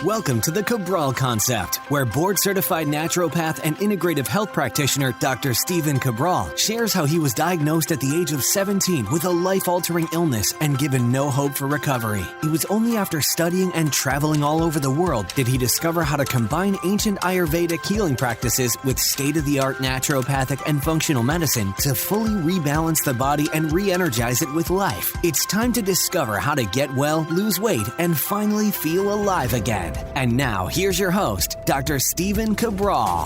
Welcome to the Cabral Concept, where board-certified naturopath and integrative health practitioner Dr. Stephen Cabral shares how he was diagnosed at the age of 17 with a life-altering illness and given no hope for recovery. It was only after studying and traveling all over the world did he discover how to combine ancient Ayurvedic healing practices with state-of-the-art naturopathic and functional medicine to fully rebalance the body and re-energize it with life. It's time to discover how to get well, lose weight, and finally feel alive again. And now, here's your host, Dr. Stephen Cabral.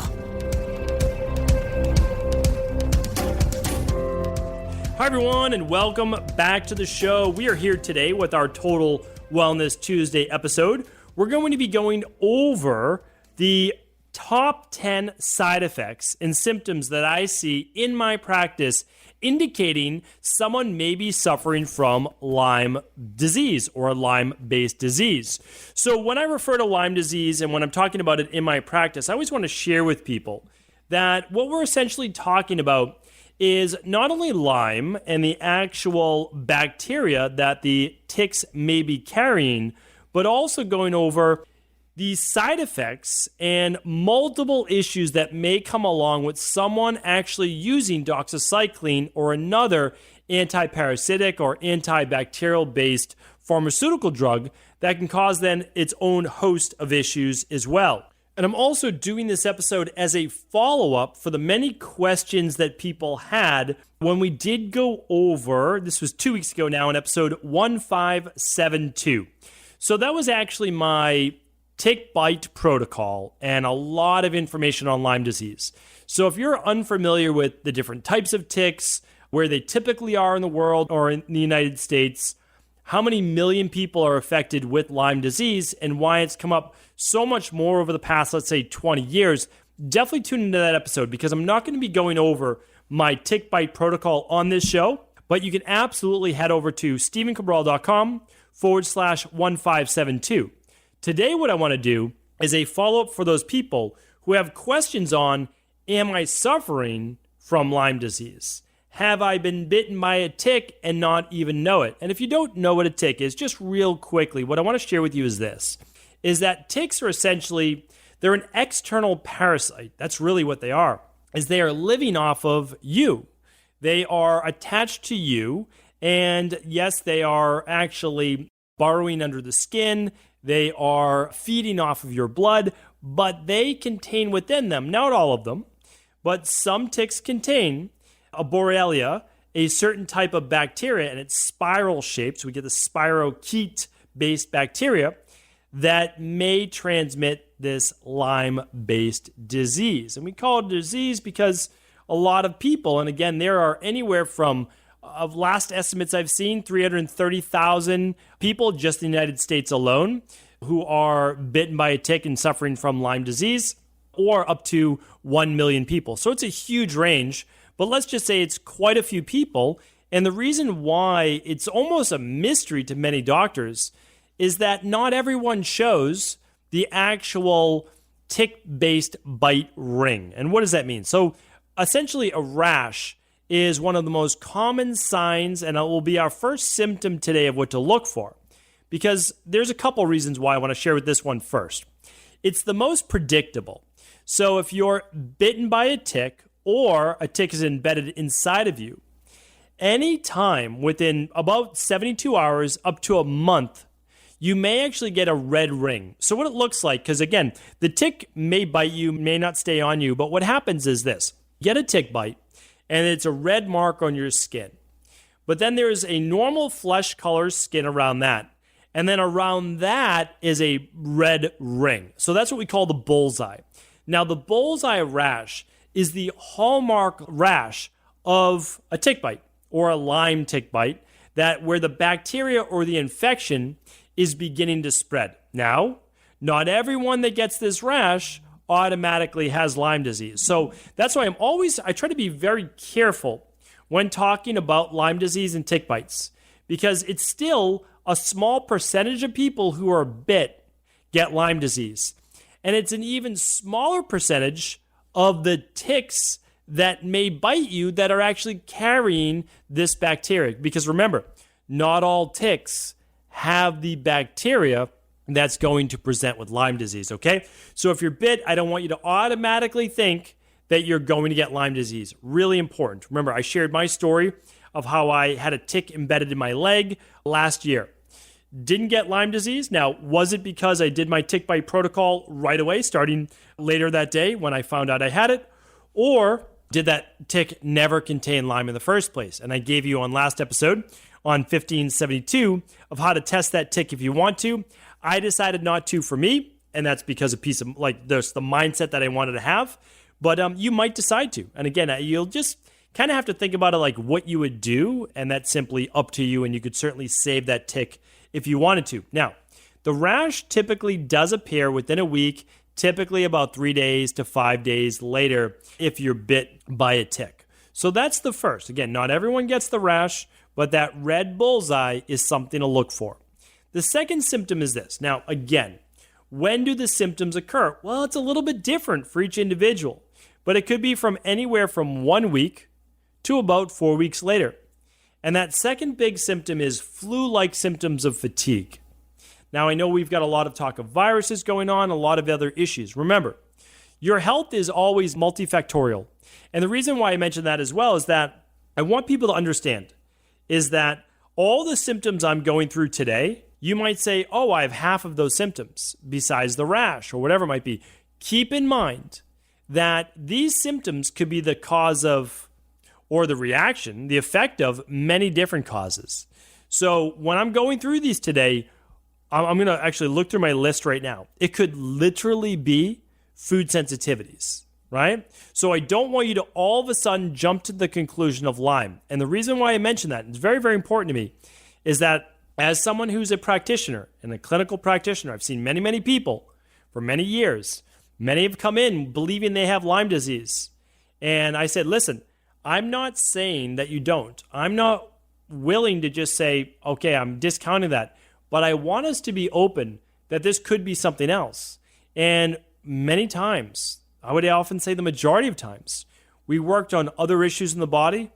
Hi, everyone, and welcome back to the show. We are here today with our Total Wellness Tuesday episode. We're going to be going over the top 10 side effects and symptoms that I see in my practice indicating someone may be suffering from Lyme disease or a Lyme-based disease. So when I refer to Lyme disease and when I'm talking about it in my practice, I always want to share with people that what we're essentially talking about is not only Lyme and the actual bacteria that the ticks may be carrying, but also going over the side effects and multiple issues that may come along with someone actually using doxycycline or another antiparasitic or antibacterial-based pharmaceutical drug that can cause then its own host of issues as well. And I'm also doing this episode as a follow-up for the many questions that people had when we did go over, this was 2 weeks ago now, in episode 1572. So that was actually my tick bite protocol and a lot of information on Lyme disease. So if you're unfamiliar with the different types of ticks, where they typically are in the world or in the United States, how many million people are affected with Lyme disease, and why it's come up so much more over the past, let's say, 20 years, definitely tune into that episode because I'm not going to be going over my tick bite protocol on this show, but you can absolutely head over to stephencabral.com/1572. Today, what I want to do is a follow-up for those people who have questions on, am I suffering from Lyme disease? Have I been bitten by a tick and not even know it? And if you don't know what a tick is, just real quickly, what I want to share with you is this, is that ticks are essentially, they're an external parasite. That's really what they are, is they are living off of you. They are attached to you, and yes, they are actually burrowing under the skin. They are feeding off of your blood, but they contain within them, not all of them, but some ticks contain a Borrelia, a certain type of bacteria, and it's spiral shaped. So we get the spirochete-based bacteria that may transmit this Lyme-based disease. And we call it a disease because a lot of people, and again, there are anywhere from of last estimates I've seen, 330,000 people just in the United States alone who are bitten by a tick and suffering from Lyme disease, or up to 1 million people. So it's a huge range, but let's just say it's quite a few people. And the reason why it's almost a mystery to many doctors is that not everyone shows the actual tick-based bite ring. And what does that mean? So essentially a rash is one of the most common signs, and it will be our first symptom today of what to look for. Because there's a couple reasons why I want to share with this one first. It's the most predictable. So if you're bitten by a tick or a tick is embedded inside of you, any time within about 72 hours up to a month, you may actually get a red ring. So what it looks like, because again, the tick may bite you, may not stay on you, but what happens is this. You get a tick bite, and it's a red mark on your skin. But then there's a normal flesh color skin around that. And then around that is a red ring. So that's what we call the bullseye. Now, the bullseye rash is the hallmark rash of a tick bite or a Lyme tick bite, that where the bacteria or the infection is beginning to spread. Now, not everyone that gets this rash automatically has Lyme disease. So that's why I try to be very careful when talking about Lyme disease and tick bites, because it's still a small percentage of people who are bit get Lyme disease. And it's an even smaller percentage of the ticks that may bite you that are actually carrying this bacteria. Because remember, not all ticks have the bacteria that's going to present with Lyme disease, okay? So if you're bit, I don't want you to automatically think that you're going to get Lyme disease. Really important. Remember, I shared my story of how I had a tick embedded in my leg last year. Didn't get Lyme disease. Now, was it because I did my tick bite protocol right away, starting later that day when I found out I had it? Or did that tick never contain Lyme in the first place? And I gave you on last episode on 1572 of how to test that tick if you want to. I decided not to for me, and that's because a piece of, like, there's the mindset that I wanted to have. But you might decide to. And again, you'll just kind of have to think about it like what you would do, and that's simply up to you, and you could certainly save that tick if you wanted to. Now, the rash typically does appear within a week, typically about 3 days to 5 days later if you're bit by a tick. So that's the first. Again, not everyone gets the rash, but that red bullseye is something to look for. The second symptom is this. Now, again, when do the symptoms occur? Well, it's a little bit different for each individual, but it could be from anywhere from 1 week to about 4 weeks later. And that second big symptom is flu-like symptoms of fatigue. Now, I know we've got a lot of talk of viruses going on, a lot of other issues. Remember, your health is always multifactorial. And the reason why I mention that as well is that I want people to understand is that all the symptoms I'm going through today, you might say, oh, I have half of those symptoms besides the rash or whatever it might be. Keep in mind that these symptoms could be the cause of, or the reaction, the effect of many different causes. So when I'm going through these today, I'm going to actually look through my list right now. It could literally be food sensitivities, right? So I don't want you to all of a sudden jump to the conclusion of Lyme. And the reason why I mention that, it's very, very important to me, is that as someone who's a practitioner and a clinical practitioner, I've seen many, many people for many years. Many have come in believing they have Lyme disease. And I said, listen, I'm not saying that you don't. I'm not willing to just say, okay, I'm discounting that. But I want us to be open that this could be something else. And many times, I would often say the majority of times, we worked on other issues in the body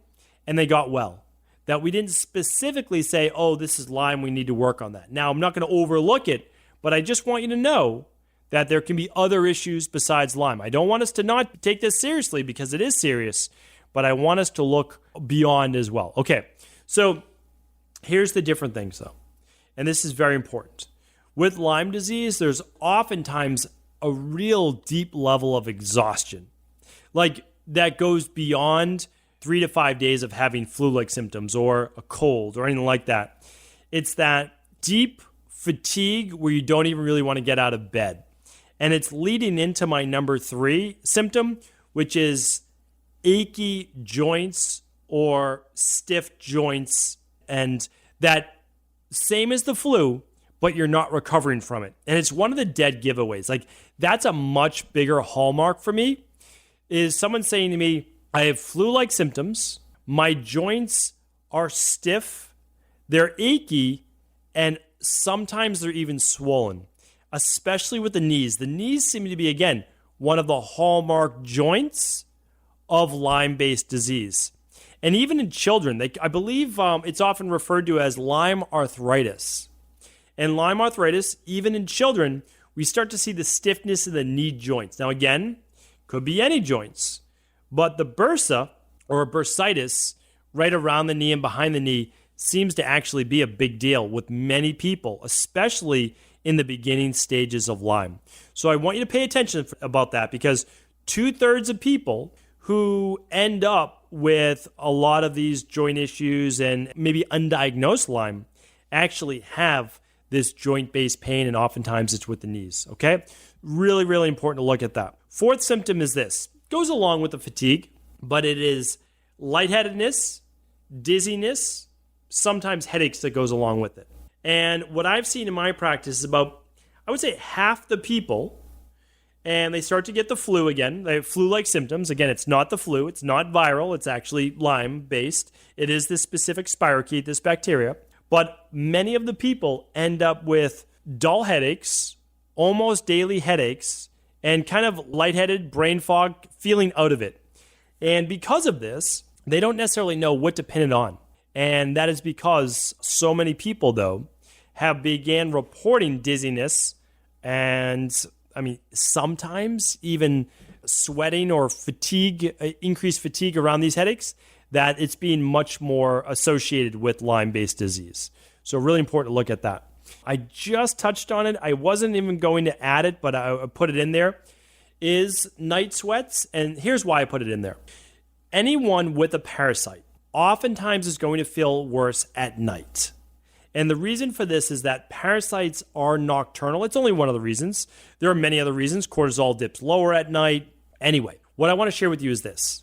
and they got well. That we didn't specifically say, oh, this is Lyme, we need to work on that. Now, I'm not going to overlook it, but I just want you to know that there can be other issues besides Lyme. I don't want us to not take this seriously because it is serious, but I want us to look beyond as well. Okay, so here's the different things though, and this is very important. With Lyme disease, there's oftentimes a real deep level of exhaustion, like that goes beyond 3 to 5 days of having flu-like symptoms or a cold or anything like that. It's that deep fatigue where you don't even really want to get out of bed. And it's leading into my number 3 symptom, which is achy joints or stiff joints. And that same as the flu, but you're not recovering from it. And it's one of the dead giveaways. Like, that's a much bigger hallmark for me, is someone saying to me, I have flu-like symptoms, my joints are stiff, they're achy, and sometimes they're even swollen, especially with the knees. The knees seem to be, again, one of the hallmark joints of Lyme-based disease. And even in children, I believe it's often referred to as Lyme arthritis. And Lyme arthritis, even in children, we start to see the stiffness of the knee joints. Now again, could be any joints, but the bursa or bursitis right around the knee and behind the knee seems to actually be a big deal with many people, especially in the beginning stages of Lyme. So I want you to pay attention about that, because 2/3 of people who end up with a lot of these joint issues and maybe undiagnosed Lyme actually have this joint-based pain, and oftentimes it's with the knees, okay? Really, really important to look at that. 4th symptom is this. Goes along with the fatigue, but it is lightheadedness, dizziness, sometimes headaches that goes along with it. And what I've seen in my practice is about, I would say, half the people, and they start to get the flu again. They have flu-like symptoms. Again, it's not the flu. It's not viral. It's actually Lyme-based. It is this specific spirochete, this bacteria. But many of the people end up with dull headaches, almost daily headaches, and kind of lightheaded, brain fog, feeling out of it. And because of this, they don't necessarily know what to pin it on. And that is because so many people, though, have began reporting dizziness and, sometimes even sweating or fatigue, increased fatigue around these headaches, that it's being much more associated with Lyme-based disease. So really important to look at that. I just touched on it. I wasn't even going to add it, but I put it in there, is night sweats. And here's why I put it in there. Anyone with a parasite oftentimes is going to feel worse at night. And the reason for this is that parasites are nocturnal. It's only one of the reasons. There are many other reasons. Cortisol dips lower at night. Anyway, what I want to share with you is this,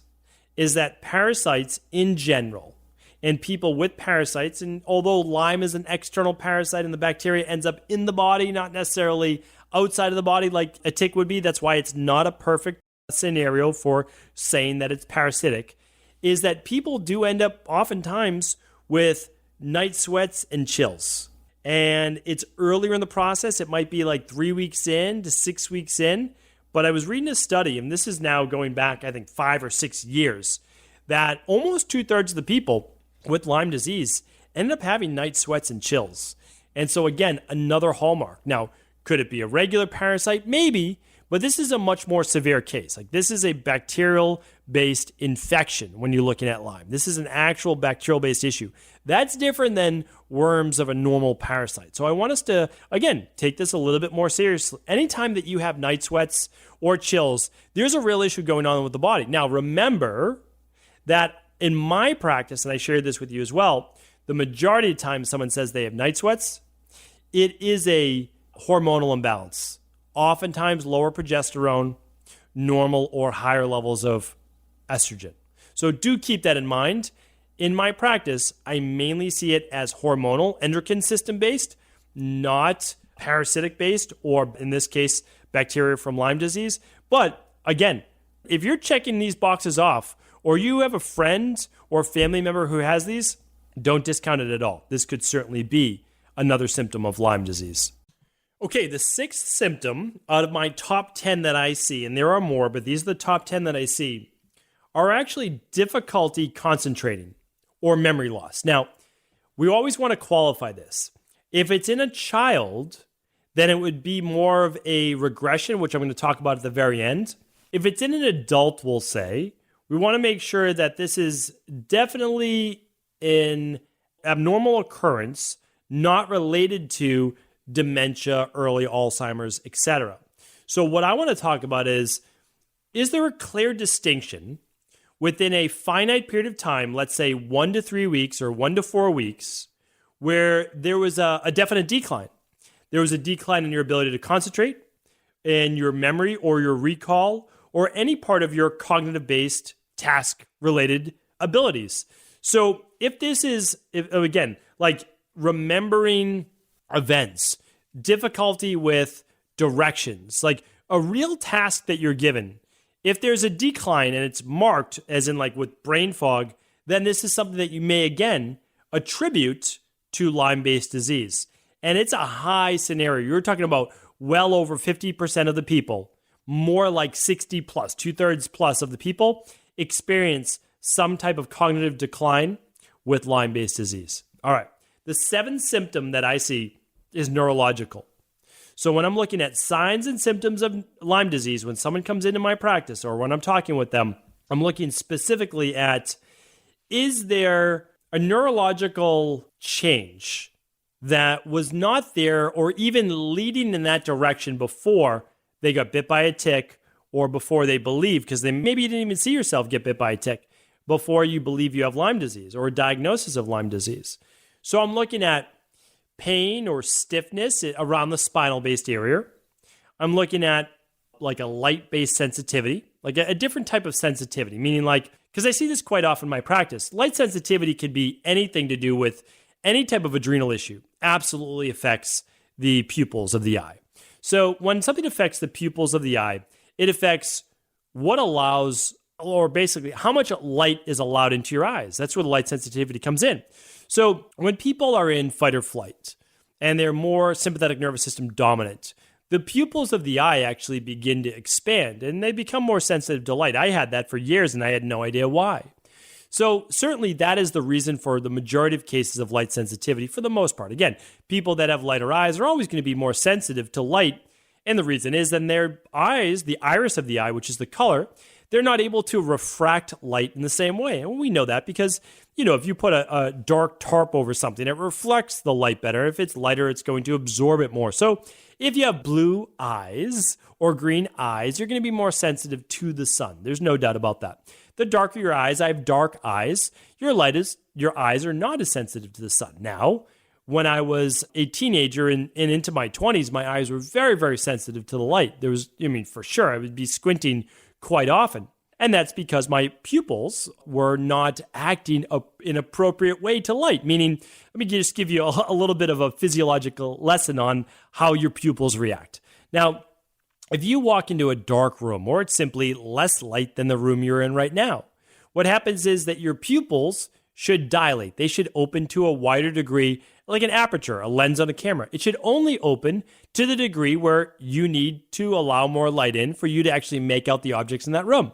is that parasites in general and people with parasites, and although Lyme is an external parasite and the bacteria ends up in the body, not necessarily outside of the body like a tick would be, that's why it's not a perfect scenario for saying that it's parasitic, is that people do end up oftentimes with night sweats and chills. And it's earlier in the process. It might be like 3 weeks in to 6 weeks in. But I was reading a study, and this is now going back, I think, 5 or 6 years, that almost 2/3 of the people with Lyme disease ended up having night sweats and chills. And so again, another hallmark. Now, could it be a regular parasite? Maybe, but this is a much more severe case. Like, this is a bacterial-based infection when you're looking at Lyme. This is an actual bacterial-based issue. That's different than worms of a normal parasite. So I want us to, again, take this a little bit more seriously. Anytime that you have night sweats or chills, there's a real issue going on with the body. Now, remember that in my practice, and I shared this with you as well, the majority of the time someone says they have night sweats, it is a hormonal imbalance. Oftentimes lower progesterone, normal or higher levels of estrogen. So do keep that in mind. In my practice, I mainly see it as hormonal, endocrine system based, not parasitic based, or in this case, bacteria from Lyme disease. But again, if you're checking these boxes off, or you have a friend or family member who has these, don't discount it at all. This could certainly be another symptom of Lyme disease. Okay, the sixth symptom out of my top 10 that I see, and there are more, but these are the top 10 that I see, are actually difficulty concentrating or memory loss. Now, we always want to qualify this. If it's in a child, then it would be more of a regression, which I'm going to talk about at the very end. If it's in an adult, we'll say, we want to make sure that this is definitely an abnormal occurrence, not related to dementia, early Alzheimer's, etc. So what I want to talk about is there a clear distinction within a finite period of time, let's say 1 to 3 weeks or 1 to 4 weeks, where there was a definite decline? There was a decline in your ability to concentrate, in your memory or your recall, or any part of your cognitive-based task-related abilities. So if this is, again, like remembering events, difficulty with directions, like a real task that you're given, if there's a decline and it's marked as in like with brain fog, then this is something that you may again attribute to Lyme-based disease. And it's a high scenario. You're talking about well over 50% of the people, more like 60 plus, 2/3 plus of the people experience some type of cognitive decline with Lyme-based disease. All right. The seventh symptom that I see is neurological. So when I'm looking at signs and symptoms of Lyme disease, when someone comes into my practice or when I'm talking with them, I'm looking specifically at, is there a neurological change that was not there or even leading in that direction before they got bit by a tick or before they believe, because maybe you didn't even see yourself get bit by a tick before you believe you have Lyme disease or a diagnosis of Lyme disease. So I'm looking at pain or stiffness around the spinal-based area. I'm looking at like a light-based sensitivity, like a different type of sensitivity, meaning like, because I see this quite often in my practice, light sensitivity could be anything to do with any type of adrenal issue, absolutely affects the pupils of the eye. So when something affects the pupils of the eye, it affects what allows, or basically how much light is allowed into your eyes. That's where the light sensitivity comes in. So when people are in fight or flight and they're more sympathetic nervous system dominant, the pupils of the eye actually begin to expand and they become more sensitive to light. I had that for years and I had no idea why. So certainly that is the reason for the majority of cases of light sensitivity for the most part. Again, people that have lighter eyes are always going to be more sensitive to light. And the reason is then their eyes, the iris of the eye, which is the color, they're not able to refract light in the same way. And we know that because, if you put a dark tarp over something, it reflects the light better. If it's lighter, it's going to absorb it more. So if you have blue eyes or green eyes, you're going to be more sensitive to the sun. There's no doubt about that. The darker your eyes, I have dark eyes, your eyes are not as sensitive to the sun. Now, when I was a teenager and into my 20s, my eyes were very, very sensitive to the light. For sure, I would be squinting quite often. And that's because my pupils were not acting in appropriate way to light. Meaning, let me just give you a little bit of a physiological lesson on how your pupils react. Now, if you walk into a dark room, or it's simply less light than the room you're in right now, what happens is that your pupils should dilate. They should open to a wider degree, like an aperture, a lens on a camera. It should only open to the degree where you need to allow more light in for you to actually make out the objects in that room.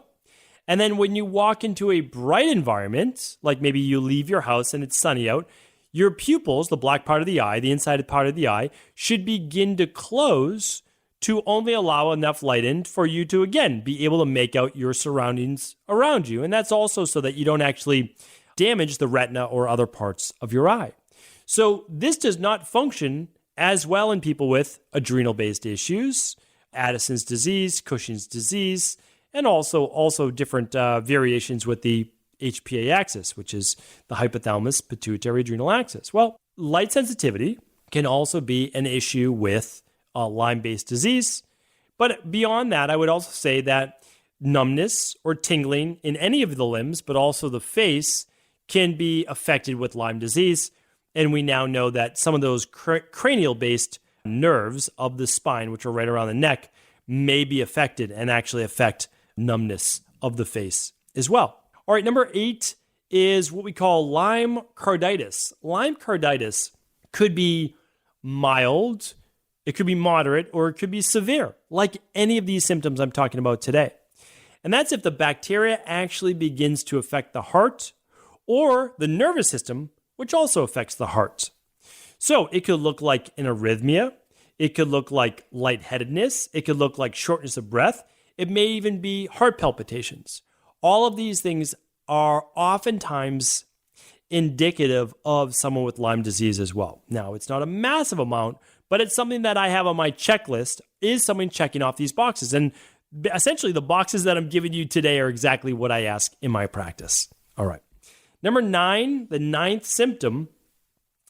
And then when you walk into a bright environment, like maybe you leave your house and it's sunny out, your pupils, the black part of the eye, the inside part of the eye, should begin to close to only allow enough light in for you to, again, be able to make out your surroundings around you. And that's also so that you don't actually damage the retina or other parts of your eye. So this does not function as well in people with adrenal-based issues, Addison's disease, Cushing's disease, and also different variations with the HPA axis, which is the hypothalamus pituitary adrenal axis. Well, light sensitivity can also be an issue with Lyme-based disease. But beyond that, I would also say that numbness or tingling in any of the limbs, but also the face, can be affected with Lyme disease. And we now know that some of those cranial-based nerves of the spine, which are right around the neck, may be affected and actually affect numbness of the face as well. All right, number 8 is what we call Lyme carditis. Lyme carditis could be mild, it could be moderate, or it could be severe, like any of these symptoms I'm talking about today. And that's if the bacteria actually begins to affect the heart or the nervous system, which also affects the heart. So it could look like an arrhythmia. It could look like lightheadedness. It could look like shortness of breath. It may even be heart palpitations. All of these things are oftentimes indicative of someone with Lyme disease as well. Now, it's not a massive amount, but it's something that I have on my checklist, is someone checking off these boxes. And essentially, the boxes that I'm giving you today are exactly what I ask in my practice. All right. Number 9, the 9th symptom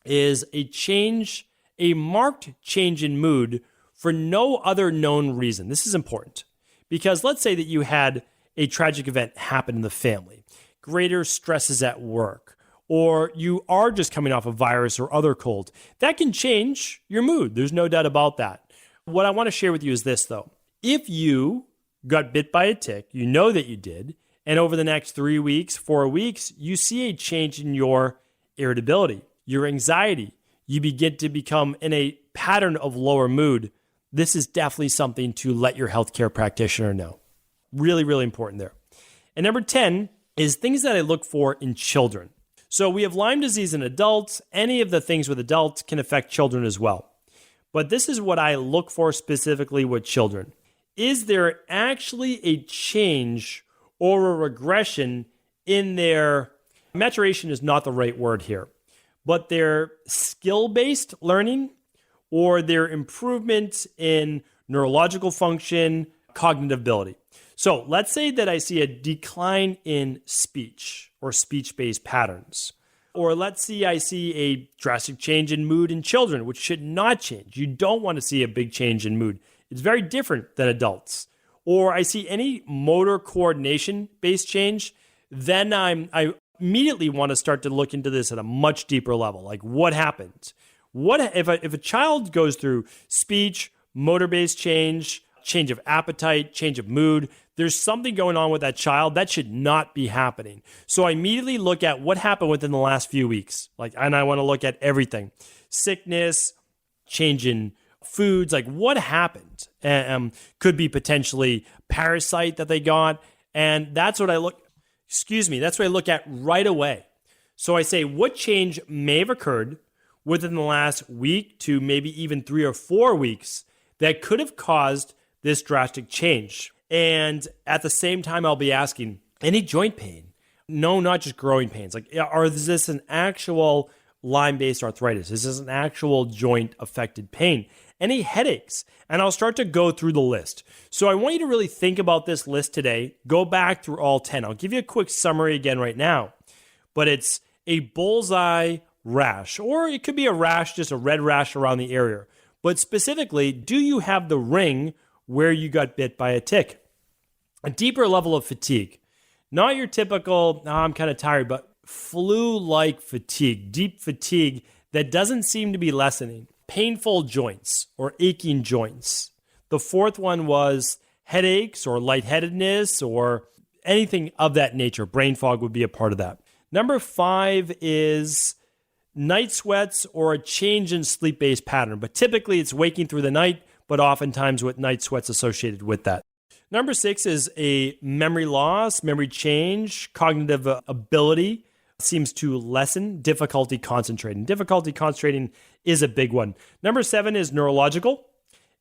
is a marked change in mood for no other known reason. This is important because let's say that you had a tragic event happen in the family, greater stresses at work, or you are just coming off a virus or other cold. That can change your mood. There's no doubt about that. What I want to share with you is this, though. If you got bit by a tick, you know that you did, and over the next 3 weeks, 4 weeks, you see a change in your irritability, your anxiety. You begin to become in a pattern of lower mood. This is definitely something to let your healthcare practitioner know. Really, really important there. And number 10 is things that I look for in children. So we have Lyme disease in adults. Any of the things with adults can affect children as well. But this is what I look for specifically with children. Is there actually a change or a regression in their, maturation is not the right word here, but their skill-based learning or their improvement in neurological function, cognitive ability? So let's say that I see a decline in speech or speech-based patterns. Or let's say I see a drastic change in mood in children, which should not change. You don't want to see a big change in mood. It's very different than adults. Or I see any motor coordination-based change, then I immediately want to start to look into this at a much deeper level. Like, what happened? What if a child goes through speech, motor-based change of appetite, change of mood? There's something going on with that child that should not be happening. So I immediately look at what happened within the last few weeks. And I want to look at everything. Sickness, change in foods, like what happened? Could be potentially parasite that they got. And that's what I look That's what I look at right away. So I say, what change may have occurred within the last week to maybe even 3 or 4 weeks that could have caused this drastic change? And at the same time, I'll be asking, any joint pain? No, not just growing pains. Like, is this an actual Lyme-based arthritis? Is this an actual joint-affected pain? Any headaches? And I'll start to go through the list. So I want you to really think about this list today. Go back through all 10. I'll give you a quick summary again right now. But it's a bullseye rash, or it could be a rash, just a red rash around the area. But specifically, do you have the ring where you got bit by a tick? A deeper level of fatigue. Not your typical, I'm kind of tired, but flu-like fatigue, deep fatigue that doesn't seem to be lessening. Painful joints or aching joints. The fourth one was headaches or lightheadedness or anything of that nature. Brain fog would be a part of that. Number 5 is night sweats or a change in sleep-based pattern. But typically it's waking through the night, but oftentimes with night sweats associated with that. Number 6 is a memory loss, memory change, cognitive ability seems to lessen, difficulty concentrating. Difficulty concentrating is a big one. Number 7 is neurological.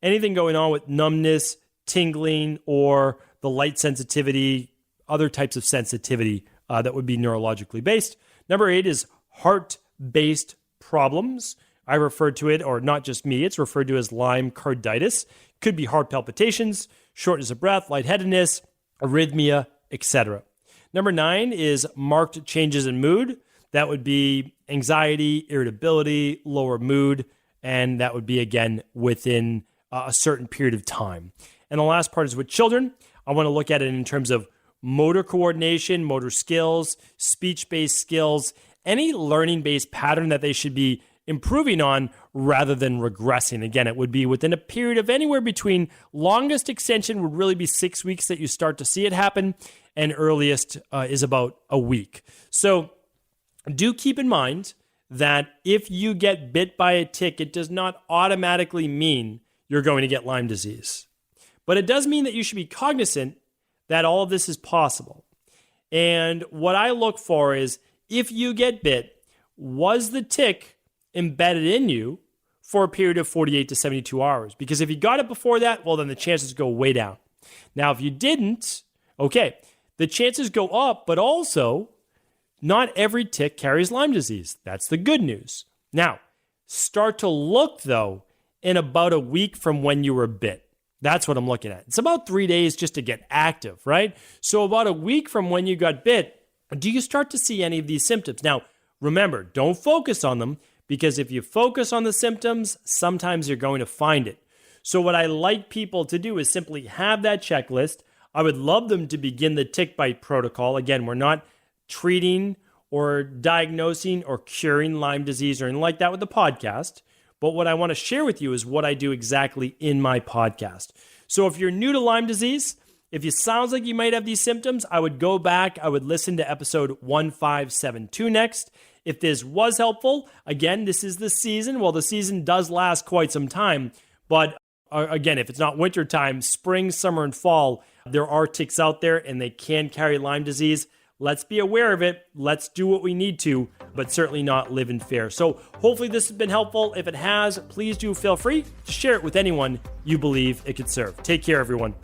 Anything going on with numbness, tingling, or the light sensitivity, other types of sensitivity that would be neurologically based. Number 8 is heart-based problems. I refer to it, or not just me, it's referred to as Lyme carditis. Could be heart palpitations, shortness of breath, lightheadedness, arrhythmia, etc. Number 9 is marked changes in mood. That would be anxiety, irritability, lower mood, and that would be, again, within a certain period of time. And the last part is with children. I want to look at it in terms of motor coordination, motor skills, speech-based skills, any learning-based pattern that they should be improving on rather than regressing. Again, it would be within a period of anywhere between, longest extension would really be 6 weeks that you start to see it happen, and earliest is about a week. So do keep in mind that if you get bit by a tick, it does not automatically mean you're going to get Lyme disease. But it does mean that you should be cognizant that all of this is possible. And what I look for is, if you get bit, was the tick embedded in you for a period of 48 to 72 hours? Because if you got it before that, well, then the chances go way down. Now, if you didn't, okay, the chances go up, but also not every tick carries Lyme disease. That's the good news. Now, start to look, though, in about a week from when you were bit. That's what I'm looking at. It's about 3 days just to get active, right? So about a week from when you got bit, do you start to see any of these symptoms? Now, remember, don't focus on them, because if you focus on the symptoms, sometimes you're going to find it. So what I like people to do is simply have that checklist. I would love them to begin the tick bite protocol. Again, we're not treating or diagnosing or curing Lyme disease or anything like that with the podcast. But what I want to share with you is what I do exactly in my podcast. So if you're new to Lyme disease, if it sounds like you might have these symptoms, I would go back, I would listen to episode 1572 next. If this was helpful, again, this is the season. Well, the season does last quite some time, but again, if it's not winter time, spring, summer, and fall, there are ticks out there and they can carry Lyme disease. Let's be aware of it. Let's do what we need to, but certainly not live in fear. So hopefully this has been helpful. If it has, please do feel free to share it with anyone you believe it could serve. Take care, everyone.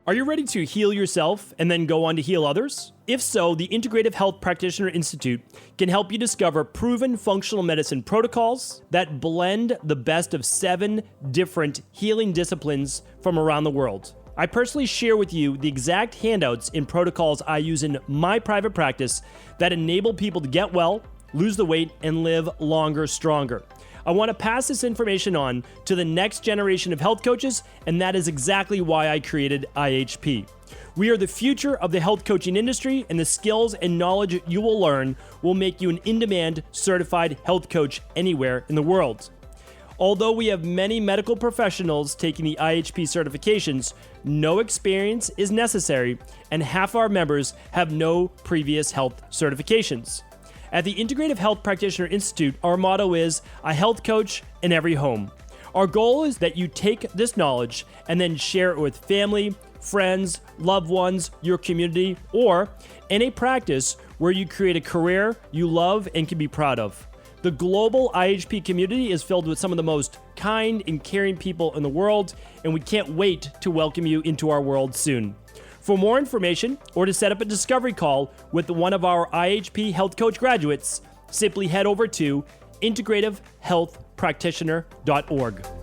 Are you ready to heal yourself and then go on to heal others? If so, the Integrative Health Practitioner Institute can help you discover proven functional medicine protocols that blend the best of 7 different healing disciplines from around the world. I personally share with you the exact handouts and protocols I use in my private practice that enable people to get well, lose the weight, and live longer, stronger. I want to pass this information on to the next generation of health coaches, and that is exactly why I created IHP. We are the future of the health coaching industry, and the skills and knowledge you will learn will make you an in-demand certified health coach anywhere in the world. Although we have many medical professionals taking the IHP certifications, no experience is necessary, and half our members have no previous health certifications. At the Integrative Health Practitioner Institute, our motto is a health coach in every home. Our goal is that you take this knowledge and then share it with family, friends, loved ones, your community, or in a practice where you create a career you love and can be proud of. The global IHP community is filled with some of the most kind and caring people in the world, and we can't wait to welcome you into our world soon. For more information or to set up a discovery call with one of our IHP Health Coach graduates, simply head over to integrativehealthpractitioner.org.